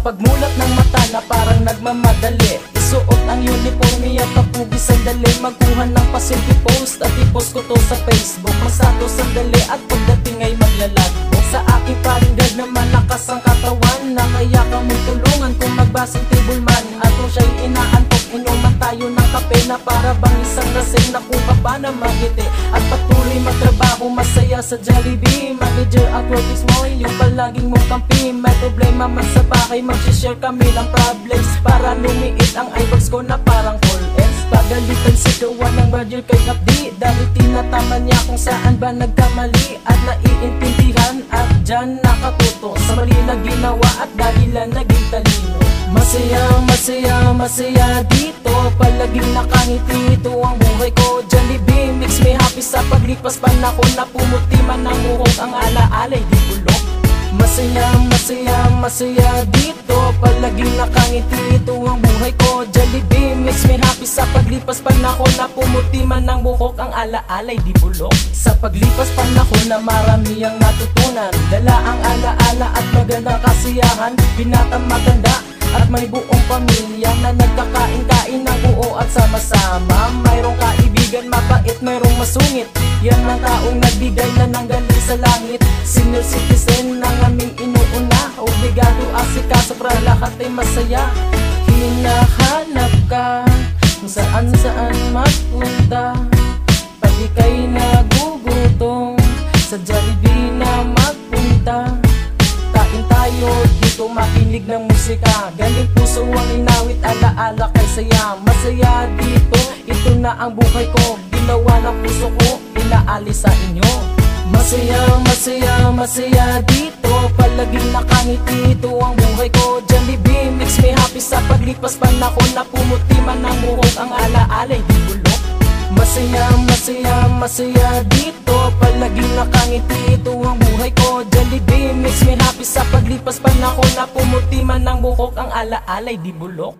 pagmulat ng mata na parang nagmamadali. Isuot ang uniforme at kapugi sandali. Magkuha ng pasilpi post at i-post ko to sa Facebook. Masato sandali at pagdating ay maglalagbo. Sa aking paringgad na malakas ang katawan, na kaya ka mong tulungan kung magbasang table man. At kung siya'y inaantok, inuman tayo ng kape na para bang isang lasing na kung pa na magiti. At patuloy magtrabaho, masaya sa Jollibee. Manager at workers mo, yung palaging mong kampi. May problema man sa bahay, mag-share kami ng problems. Para lumiit ang eyebags ko na parang full ends. Pagalitan si gawa ng manager kay Kapdi, dahil tinatama niya kung saan ba nagkamali. At naiintindihan at dyan nakatuto sa mali na ginawa at dahilan naging talino. Masaya, masaya, masaya dito, palaging nakangiti. Ito ang buhay ko, Jollibee makes me happy. Sa paglipas panahon na pumuti man ang buhok, ang alaalay di bulok. Masaya, masaya, masaya dito, palaging nakangiti. Ito ang buhay ko, Jollibee makes me happy. Sa paglipas panahon na pumuti man ang buhok, ang alaalay di bulok. Sa paglipas panahon na marami ang natutunan, dala ang alaala at magandang kasiyahan. Binatang maganda at may buong pamilya na nagkakain-kain ng buo at sama-sama. Mayroong kaibigan mabait, mayroong masungit, yan ang taong nagbigay na ng galing sa langit. Senior citizen ng aming inuuna, obligado asikaso para lahat ay masaya. Hinahanap ka kung saan-saan magpunta, pag ika'y nagugutom, sa Jollibee na magpunta. Kain tayo dito, makinig ng musika, galing puso ang inawit, alaala kay saya. Masaya dito, ito na ang buhay ko, ginawa ng puso ko, inaalis sa inyo. Masaya, masaya, masaya dito, palaging nakangiti. Ito ang buhay ko, Jollibee makes me happy. Sa paglipas panahon na pumuti man ang buhok, ang alaalay di bulok. Masaya, masaya, masaya dito, palaging nakangiti. Ito ang buhay ko, Jollibee makes me happy. Sa paglipas panahon na pumuti man ang buhok, ang alaalay di bulok.